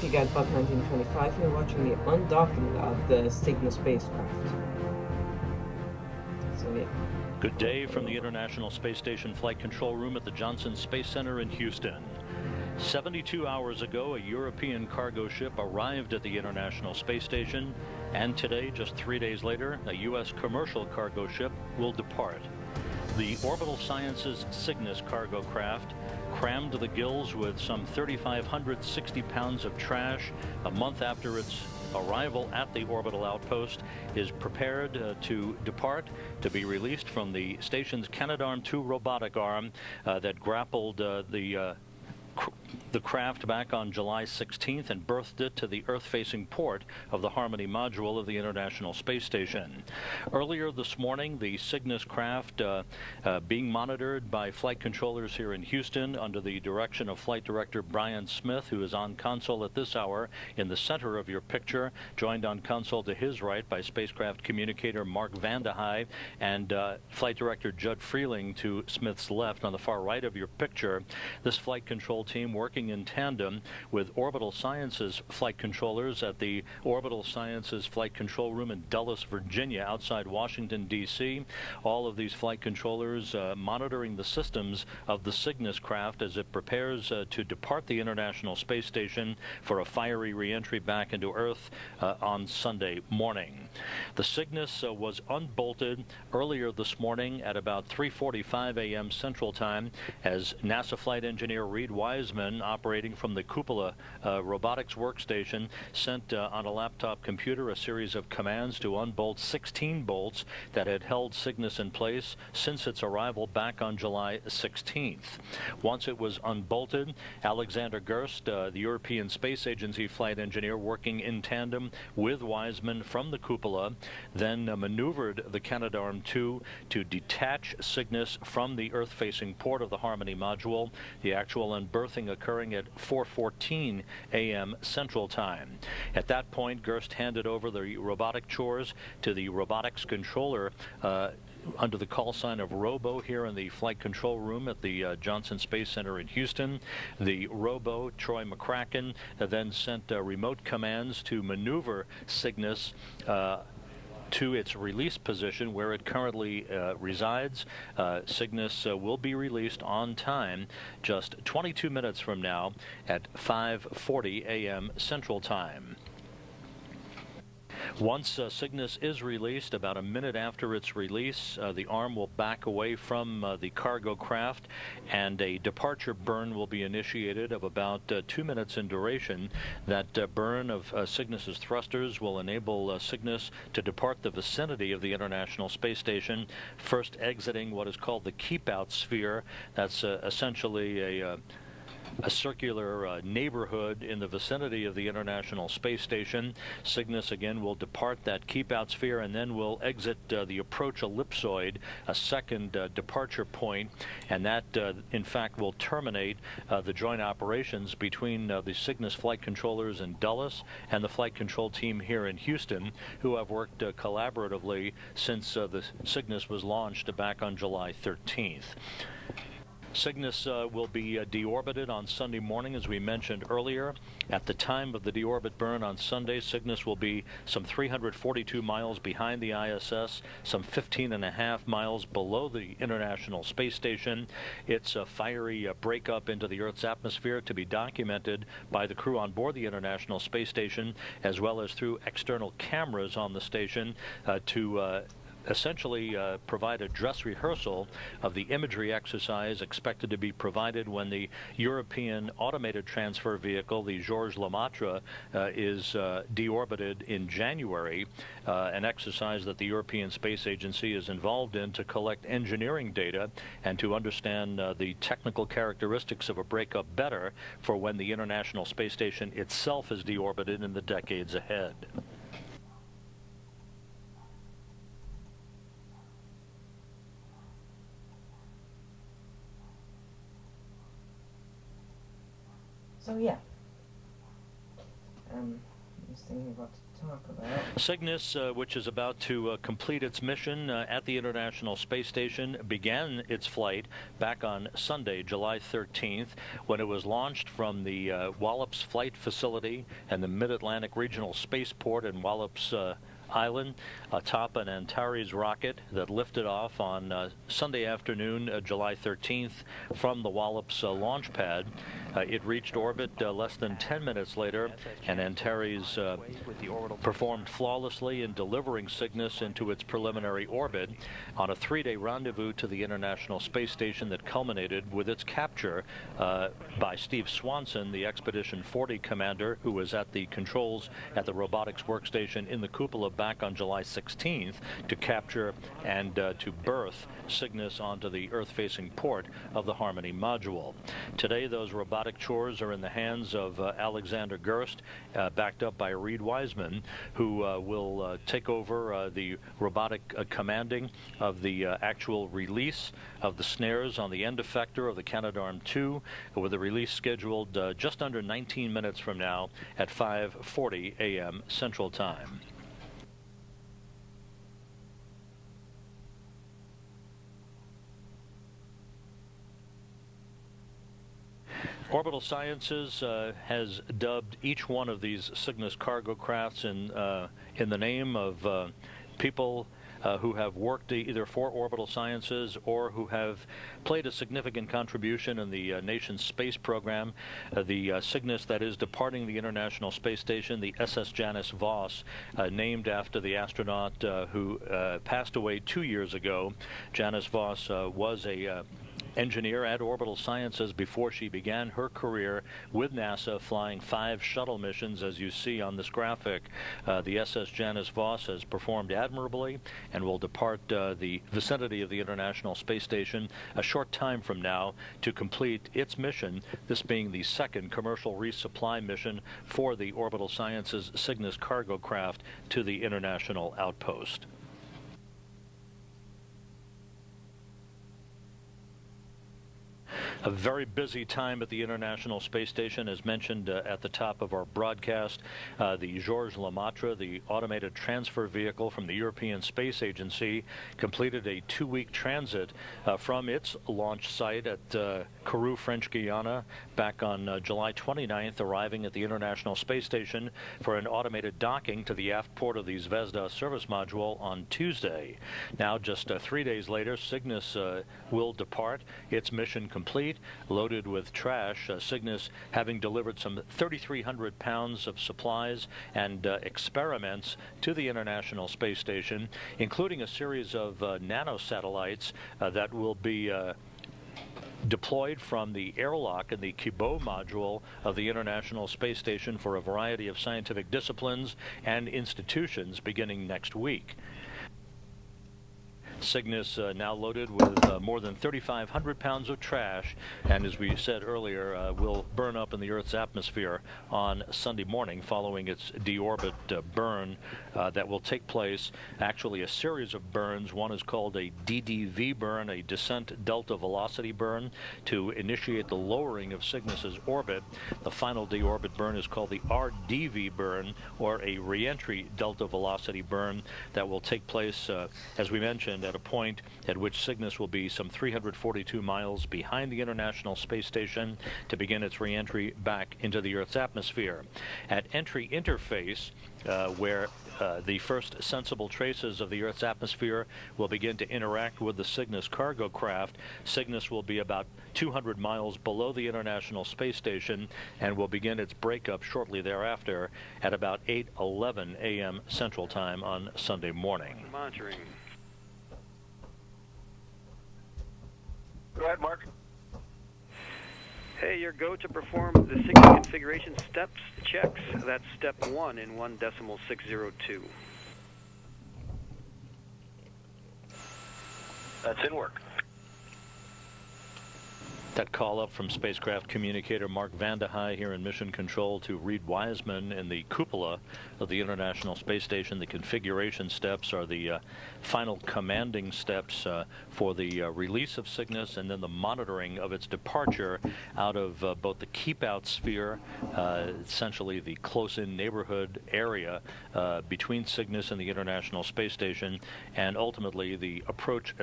if you get Bug 1925, you're watching the undocking of the Cygnus spacecraft. So yeah. Good day from the International Space Station Flight Control Room at the Johnson Space Center in Houston. 72 hours ago, a European cargo ship arrived at the International Space Station, and today, just 3 days later, a U.S. commercial cargo ship will depart. The Orbital Sciences Cygnus cargo craft, crammed to the gills with some 3,560 pounds of trash a month after its arrival at the orbital outpost, is prepared to depart, to be released from the station's Canadarm2 robotic arm that grappled the craft back on July 16th and berthed it to the Earth-facing port of the Harmony module of the International Space Station. Earlier this morning, the Cygnus craft being monitored by flight controllers here in Houston under the direction of Flight Director Brian Smith, who is on console at this hour in the center of your picture, joined on console to his right by spacecraft communicator Mark Vandehei and Flight Director Judd Freeling to Smith's left on the far right of your picture. This flight control team working in tandem with Orbital Sciences flight controllers at the Orbital Sciences Flight Control Room in Dulles, Virginia, outside Washington, D.C. All of these flight controllers monitoring the systems of the Cygnus craft as it prepares to depart the International Space Station for a fiery re-entry back into Earth on Sunday morning. The Cygnus was unbolted earlier this morning at about 3:45 a.m. Central Time as NASA flight engineer Reed Wiseman, operating from the Cupola robotics workstation, sent on a laptop computer a series of commands to unbolt 16 bolts that had held Cygnus in place since its arrival back on July 16th. Once it was unbolted, Alexander Gerst, the European Space Agency flight engineer working in tandem with Wiseman from the Cupola, then maneuvered the Canadarm2 to detach Cygnus from the Earth-facing port of the Harmony module, the actual unberthing occurring at 4:14 a.m. Central Time. At that point, Gerst handed over the robotic chores to the robotics controller under the call sign of Robo here in the flight control room at the Johnson Space Center in Houston. The Robo, Troy McCracken, then sent remote commands to maneuver Cygnus to its release position where it currently resides. Cygnus will be released on time just 22 minutes from now at 5:40 a.m. Central Time. Once Cygnus is released, about a minute after its release, the arm will back away from the cargo craft, and a departure burn will be initiated of about 2 minutes in duration. That burn of Cygnus's thrusters will enable Cygnus to depart the vicinity of the International Space Station, first exiting what is called the keep-out sphere. That's essentially a circular neighborhood in the vicinity of the International Space Station. Cygnus again will depart that keep-out sphere and then will exit the approach ellipsoid, a second departure point, and that in fact will terminate the joint operations between the Cygnus flight controllers in Dulles and the flight control team here in Houston, who have worked collaboratively since the Cygnus was launched back on July 13th. Cygnus will be deorbited on Sunday morning, as we mentioned earlier. At the time of the deorbit burn on Sunday, Cygnus will be some 342 miles behind the ISS, some 15.5 miles below the International Space Station. It's a fiery breakup into the Earth's atmosphere to be documented by the crew on board the International Space Station, as well as through external cameras on the station to essentially provide a dress rehearsal of the imagery exercise expected to be provided when the European automated transfer vehicle, the Georges Lemaitre, is deorbited in January, an exercise that the European Space Agency is involved in to collect engineering data and to understand the technical characteristics of a breakup better for when the International Space Station itself is deorbited in the decades ahead. So yeah, I'm just thinking what to talk about. Cygnus, which is about to complete its mission at the International Space Station, began its flight back on Sunday, July 13th, when it was launched from the Wallops Flight Facility and the Mid-Atlantic Regional Spaceport in Wallops Island atop an Antares rocket that lifted off on Sunday afternoon, July 13th, from the Wallops launch pad. It reached orbit less than 10 minutes later, and Antares performed flawlessly in delivering Cygnus into its preliminary orbit on a 3-day rendezvous to the International Space Station that culminated with its capture by Steve Swanson, the Expedition 40 commander, who was at the controls at the robotics workstation in the cupola back on July 16th to capture and to berth Cygnus onto the Earth-facing port of the Harmony module. Today, those robotic chores are in the hands of Alexander Gerst, backed up by Reed Wiseman, who will take over the robotic commanding of the actual release of the snares on the end effector of the Canadarm2, with a release scheduled just under 19 minutes from now at 5:40 a.m. Central Time. Orbital Sciences has dubbed each one of these Cygnus cargo crafts in the name of people who have worked either for Orbital Sciences or who have played a significant contribution in the nation's space program. The Cygnus that is departing the International Space Station, the SS Janus Voss, named after the astronaut who passed away 2 years ago. Janus Voss was a engineer at Orbital Sciences before she began her career with NASA, flying 5 shuttle missions, as you see on this graphic. The SS Janus Voss has performed admirably and will depart the vicinity of the International Space Station a short time from now to complete its mission, this being the second commercial resupply mission for the Orbital Sciences Cygnus cargo craft to the International Outpost. A very busy time at the International Space Station, as mentioned at the top of our broadcast. The Georges Lemaitre, the automated transfer vehicle from the European Space Agency, completed a 2-week transit from its launch site at Kourou, French Guiana, back on July 29th, arriving at the International Space Station for an automated docking to the aft port of the Zvezda service module on Tuesday. Now, just 3 days later, Cygnus will depart, its mission complete, loaded with trash. Cygnus having delivered some 3,300 pounds of supplies and experiments to the International Space Station, including a series of nanosatellites that will be deployed from the airlock and the Kibot module of the International Space Station for a variety of scientific disciplines and institutions beginning next week. Cygnus now loaded with more than 3,500 pounds of trash, and as we said earlier, will burn up in the Earth's atmosphere on Sunday morning following its deorbit burn that will take place. Actually, a series of burns. One is called a DDV burn, a descent delta velocity burn, to initiate the lowering of Cygnus's orbit. The final deorbit burn is called the RDV burn, or a reentry delta velocity burn, that will take place, as we mentioned, at a point at which Cygnus will be some 342 miles behind the International Space Station to begin its re-entry back into the Earth's atmosphere. At entry interface, where the first sensible traces of the Earth's atmosphere will begin to interact with the Cygnus cargo craft, Cygnus will be about 200 miles below the International Space Station and will begin its breakup shortly thereafter at about 8:11 a.m. Central Time on Sunday morning. Monitoring. Go ahead, Mark. Hey, your go to perform the Cygnus configuration steps checks. That's step 1 in 1.602. That's in work. That call up from spacecraft communicator Mark Vandehei here in Mission Control to Reed Wiseman in the cupola of the International Space Station. The configuration steps are the final commanding steps for the release of Cygnus and then the monitoring of its departure out of both the keep-out sphere, essentially the close-in neighborhood area between Cygnus and the International Space Station, and ultimately the approach